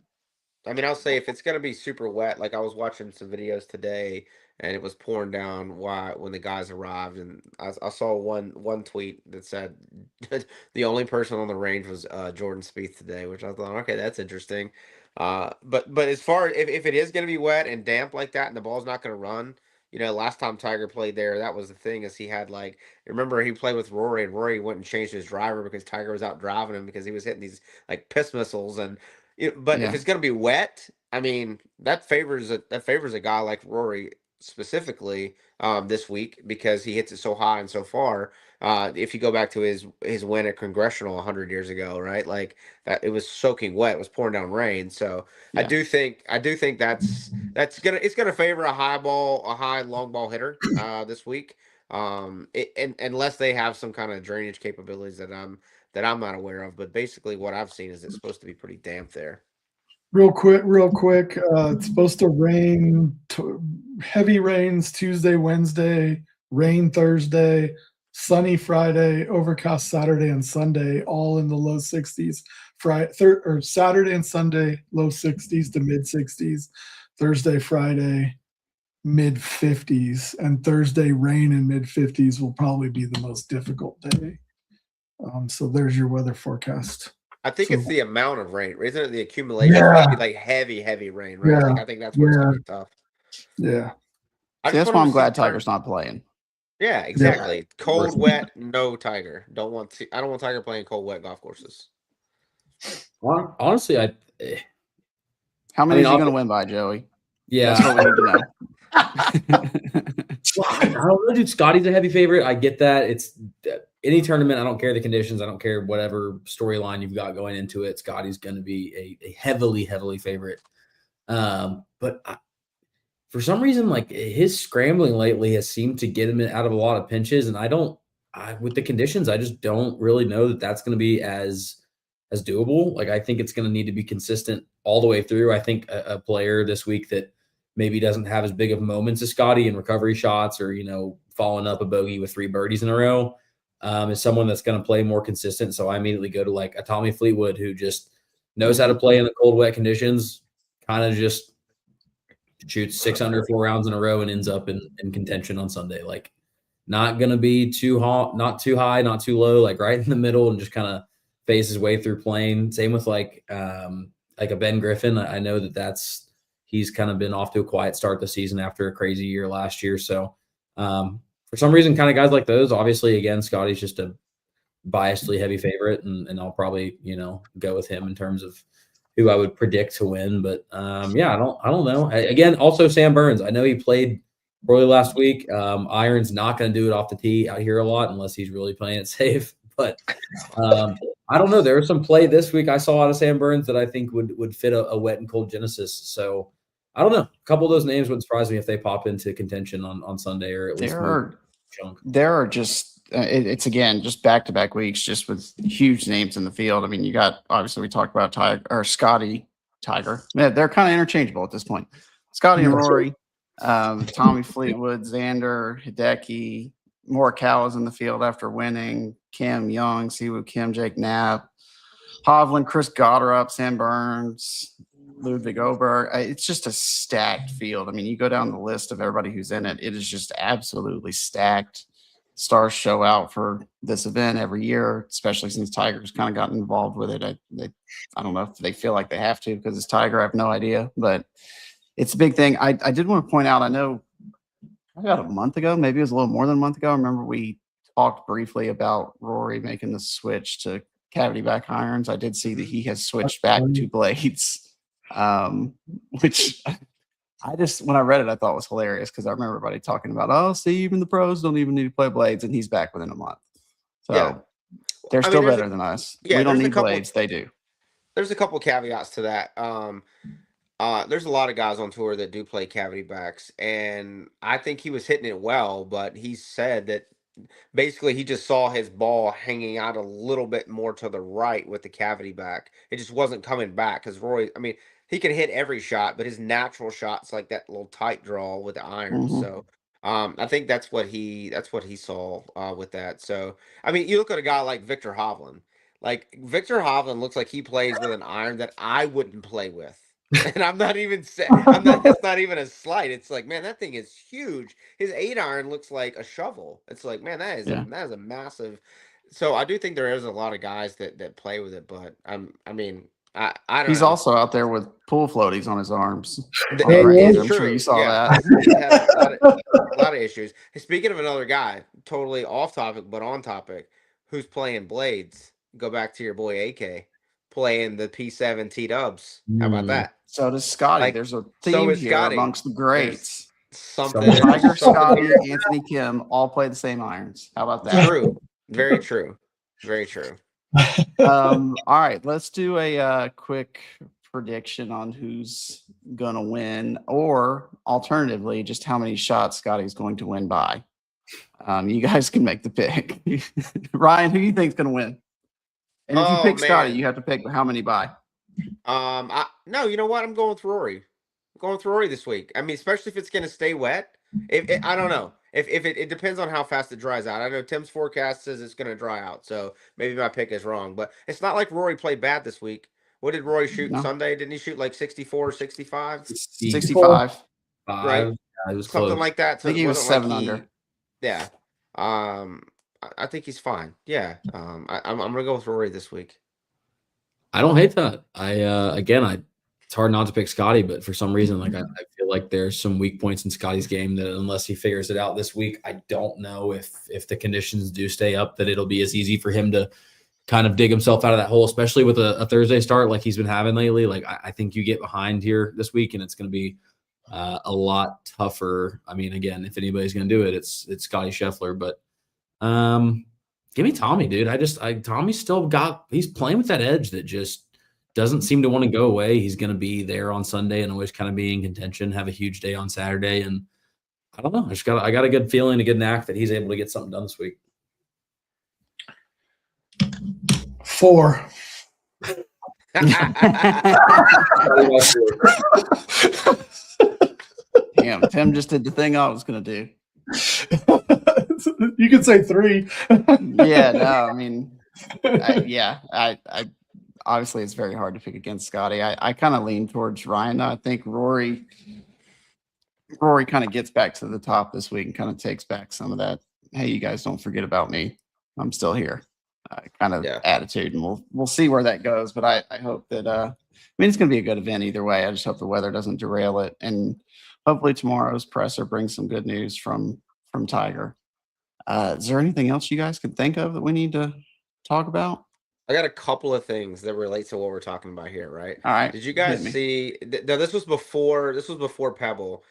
I mean, I'll say if it's going to be super wet, like I was watching some videos today and it was pouring down when the guys arrived, and I saw one tweet that said the only person on the range was Jordan Spieth today, which I thought, okay, that's interesting. But as far if it is going to be wet and damp like that and the ball's not going to run, last time Tiger played there, that was the thing, is he had remember he played with Rory, and Rory went and changed his driver because Tiger was out driving him because he was hitting these like piss missiles. And but if it's going to be wet, I mean, that favors a guy like Rory specifically this week, because he hits it so high and so far. If you go back to his win at Congressional 100 years ago, right? Like that, it was soaking wet, it was pouring down rain. So yeah. I do think it's gonna favor a high long ball hitter this week. Unless they have some kind of drainage capabilities that I'm not aware of. But basically, what I've seen is it's supposed to be pretty damp there. Real quick. It's supposed to rain, heavy rains Tuesday, Wednesday, rain Thursday, sunny Friday, overcast Saturday and Sunday, all in the low 60s. Saturday and Sunday, low 60s to mid 60s. Thursday, Friday, mid 50s. And Thursday, rain in mid 50s will probably be the most difficult day. So there's your weather forecast. I think it's the amount of rain, isn't it? The accumulation, it's be like heavy rain, right? Yeah. I think that's what's gonna be tough. Yeah. That's why I'm glad Tiger's not playing. Yeah, exactly. Yeah. Cold, wet, no Tiger. I don't want Tiger playing cold, wet golf courses. Honestly, how many is he going to win by, Joey? Yeah, that's what we need to know. I don't know, dude. Scotty's a heavy favorite. I get that. It's any tournament. I don't care the conditions. I don't care whatever storyline you've got going into it. Scotty's going to be a heavily favorite. But for some reason, like his scrambling lately has seemed to get him out of a lot of pinches. And with the conditions, I just don't really know that that's going to be as doable. Like I think it's going to need to be consistent all the way through. I think a player this week that maybe doesn't have as big of moments as Scotty in recovery shots or, following up a bogey with 3 birdies in a row is someone that's going to play more consistent. So I immediately go to like a Tommy Fleetwood, who just knows how to play in the cold, wet conditions, kind of just shoots 6 under 4 rounds in a row and ends up in contention on Sunday. Like not going to be too hot, not too high, not too low, like right in the middle, and just kind of phase his way through playing. Same with like a Ben Griffin. I know he's kind of been off to a quiet start this season after a crazy year last year. So for some reason, kind of guys like those, obviously, again, Scotty's just a biasedly heavy favorite, and I'll probably, go with him in terms of who I would predict to win. But yeah, I don't know. Again, also Sam Burns. I know he played poorly last week. Iron's not going to do it off the tee out here a lot unless he's really playing it safe. But I don't know. There was some play this week I saw out of Sam Burns that I think would fit a wet and cold Genesis. So I don't know. A couple of those names would surprise me if they pop into contention on Sunday, or at least there are just it's again just back-to-back weeks just with huge names in the field. I mean, you got, obviously we talked about Scotty, Tiger. Yeah, they're kind of interchangeable at this point. Scotty and Rory, Tommy Fleetwood, Xander, Hideki, Morikawa's in the field after winning. Kim Young, Siwoo Kim, Jake Knapp, Hovland, Chris Gotterup, Sam Burns, Ludwig Oberg. It's just a stacked field. I mean, you go down the list of everybody who's in it. It is just absolutely stacked. Stars show out for this event every year, especially since Tiger's kind of gotten involved with it. I don't know if they feel like they have to because it's Tiger. I have no idea, but it's a big thing. I did want to point out, I know about a month ago, maybe it was a little more than a month ago, I remember we talked briefly about Rory making the switch to cavity back irons. I did see that he has switched back to blades, which when I read it, I thought was hilarious because I remember everybody talking about, oh, see, even the pros don't even need to play blades, and he's back within a month. So they're still better than us. We don't need blades. They do. There's a couple caveats to that. There's a lot of guys on tour that do play cavity backs, and I think he was hitting it well, but he said that basically he just saw his ball hanging out a little bit more to the right with the cavity back. It just wasn't coming back because Rory, I mean, he can hit every shot, but his natural shot's like that little tight draw with the irons. Mhm. So I think that's what he saw with that. So I mean, you look at a guy like Victor Hovland. Like Victor Hovland looks like he plays with an iron that I wouldn't play with. And I'm not even saying that's not even a slight. It's like, man, that thing is huge. His 8-iron looks like a shovel. It's like, man, that is a massive. So I do think there is a lot of guys that play with it, but I don't He's know. also out there with pool floaties on his arms. It's I'm true. sure you saw Yeah. that. He's had a lot of issues. Speaking of another guy, totally off topic but on topic, who's playing blades? Go back to your boy AK playing the P7 T-dubs. How about that? So does Scotty. Like, There's a so theme is here Scotty. amongst the greats. Something. Tiger, something Scotty, here. Anthony Kim all play the same irons. How about that? True. Very true. Very true. All right, let's do a quick prediction on who's gonna win, or alternatively, just how many shots Scotty's going to win by. You guys can make the pick. Ryan, who do you think is gonna win? And if you pick Scotty, you have to pick how many by. No, you know what? I'm going with Rory. I'm going with Rory this week. I mean, especially if it's going to stay wet. I don't know. If it depends on how fast it dries out. I know Tim's forecast says it's going to dry out, so maybe my pick is wrong. But it's not like Rory played bad this week. What did Rory shoot Sunday? Didn't he shoot like 64 or 65? 65. Right? It was something close. like that. So I think he was 7 under. Yeah. I think he's fine. Yeah. I'm gonna go with Rory this week. I don't hate that. It's hard not to pick Scotty, but for some reason, I feel like there's some weak points in Scotty's game that unless he figures it out this week, I don't know if the conditions do stay up, that it'll be as easy for him to kind of dig himself out of that hole, especially with a Thursday start like he's been having lately. Like I think you get behind here this week and it's going to be a lot tougher. I mean, again, if anybody's going to do it, it's Scotty Scheffler, but give me Tommy, dude. Tommy's he's playing with that edge that just doesn't seem to want to go away. He's going to be there on Sunday and always kind of be in contention, have a huge day on Saturday. And I don't know. I got a good feeling, a good knack that he's able to get something done this week. 4. Damn, Tim just did the thing I was going to do. You could say 3. Yeah, no, I mean, I obviously it's very hard to pick against Scotty. I kind of lean towards Ryan. I think Rory kind of gets back to the top this week and kind of takes back some of that. Hey, you guys don't forget about me. I'm still here. kind of Yeah. attitude, and we'll see where that goes. But I hope that it's going to be a good event either way. I just hope the weather doesn't derail it, and hopefully tomorrow's presser brings some good news from Tiger. Is there anything else you guys could think of that we need to talk about? I got a couple of things that relate to what we're talking about here, right? All right. Did you guys see? No, this was before Pebble.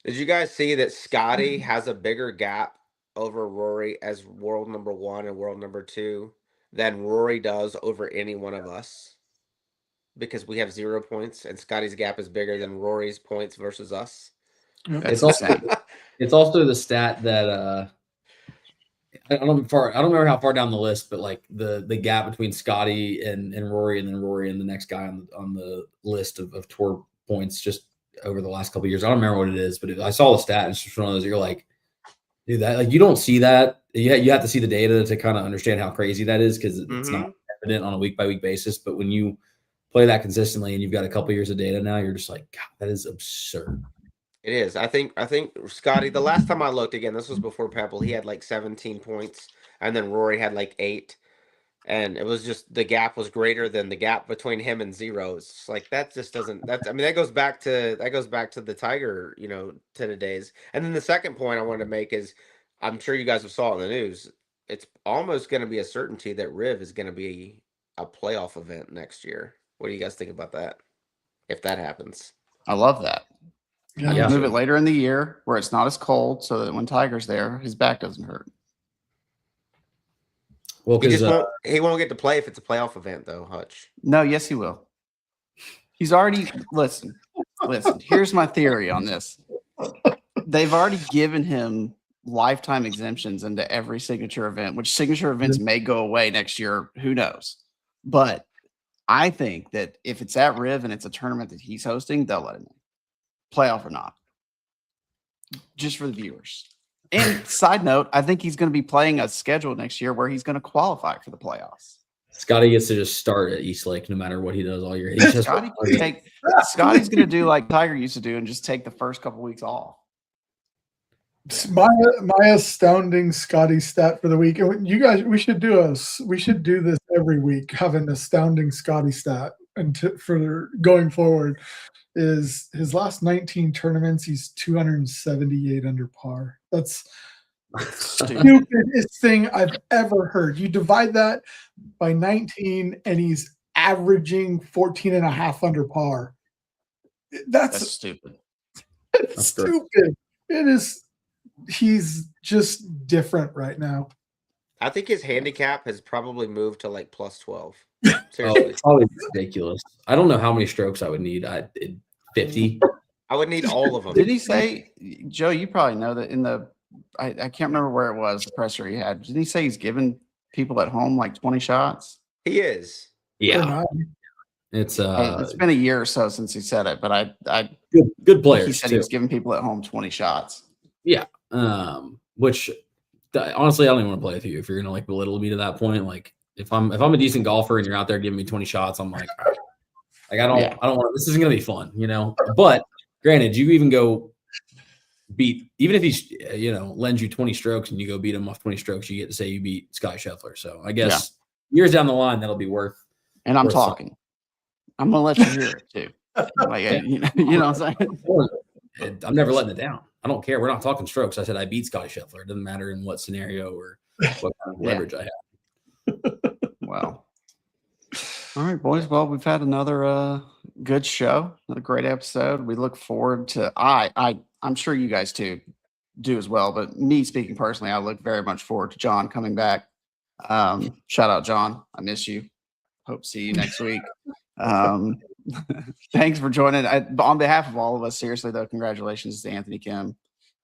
Did you guys see that Scotty has a bigger gap over Rory as world number 1 and world number 2 than Rory does over any one of us? Because we have 0 points, and Scotty's gap is bigger than Rory's points versus us. It's also the stat that I don't remember how far down the list, but like the gap between Scotty and Rory, and then Rory and the next guy on the list of tour points just over the last couple of years. I don't remember what it is, but I saw the stat, and it's just one of those, you're like, dude, that, like, you don't see that. You have to see the data to kind of understand how crazy that is, because it's not evident on a week by week basis. But when you play that consistently and you've got a couple years of data now, you're just like, God, that is absurd. It is. I think Scotty, the last time I looked, again, this was before Pebble, he had like 17 points, and then Rory had like 8. And it was just, the gap was greater than the gap between him and 0. It's just like, that just doesn't, that goes back to the Tiger, 10 days. And then the second point I wanted to make is, I'm sure you guys have saw it in the news, it's almost going to be a certainty that Riv is going to be a playoff event next year. What do you guys think about that? If that happens. I love that. Yeah. Move it later in the year where it's not as cold, so that when Tiger's there, his back doesn't hurt. Well, because he won't get to play if it's a playoff event, though, Hutch. No, yes, he will. He's already listen. Here's my theory on this. They've already given him lifetime exemptions into every signature event, which signature events may go away next year. Who knows? But I think that if it's at Riv and it's a tournament that he's hosting, they'll let him in, playoff or not, just for the viewers. And side note, I think he's going to be playing a schedule next year where he's going to qualify for the playoffs. Scotty gets to just start at East Lake no matter what he does all year. Scotty's going to do like Tiger used to do and just take the first couple weeks off. My astounding Scotty stat for the week. You guys, we should do this every week. Have an astounding Scotty stat, and for going forward, is his last 19 tournaments, he's 278 under par. That's the stupidest thing I've ever heard. You divide that by 19, and he's averaging 14.5 under par. That's stupid. It's stupid. It is. He's just different right now. I think his handicap has probably moved to like plus 12. Seriously. It's probably ridiculous. I don't know how many strokes I would need. 50. I would need all of them. Did he say, Joe, you probably know that in the, I can't remember where it was, the presser he had. Didn't he say he's given people at home like 20 shots? He is. Yeah. It's been a year or so since he said it, but I good players. He said he was giving people at home 20 shots. Yeah. Which honestly, I don't even want to play with you if you're gonna like belittle me to that point. Like if I'm a decent golfer and you're out there giving me 20 shots, I'm like, all right. Like I don't want, this isn't gonna be fun, But granted, you even go beat, even if he's lends you 20 strokes and you go beat him off 20 strokes, you get to say you beat Scotty Scheffler. So I guess years down the line that'll be worth. And I'm talking. I'm gonna let you hear it too. Like you know what I'm saying? I'm never letting it down. I don't care. We're not talking strokes. I said I beat Scotty Scheffler. It doesn't matter in what scenario or what kind of leverage I have. Wow. All right, boys. Well, we've had another good show, another great episode. We look forward to I'm sure you guys too do as well, but me speaking personally, I look very much forward to John coming back. Shout out, John. I miss you. Hope to see you next week. Thanks for joining. On behalf of all of us, seriously though, congratulations to Anthony Kim,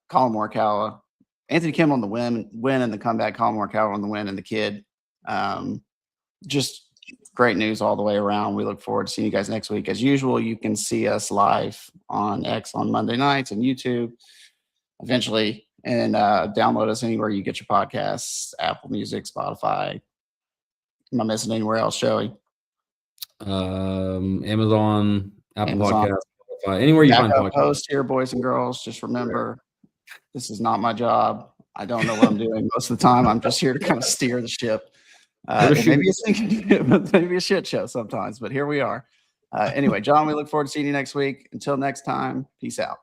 Colin Morikawa, Anthony Kim on the win and the comeback, Colin Morikawa on the win and the kid. Just great news all the way around. We look forward to seeing you guys next week. As usual, you can see us live on X on Monday nights and YouTube eventually, and download us anywhere you get your podcasts, Apple Music, Spotify. Am I missing anywhere else, Joey? Amazon, Apple Podcasts, Spotify, anywhere you find podcasts. Post here, boys and girls. Just remember, this is not my job. I don't know what I'm doing most of the time. I'm just here to kind of steer the ship. It may be maybe a shit show sometimes, but here we are. Anyway, John, we look forward to seeing you next week. Until next time, peace out.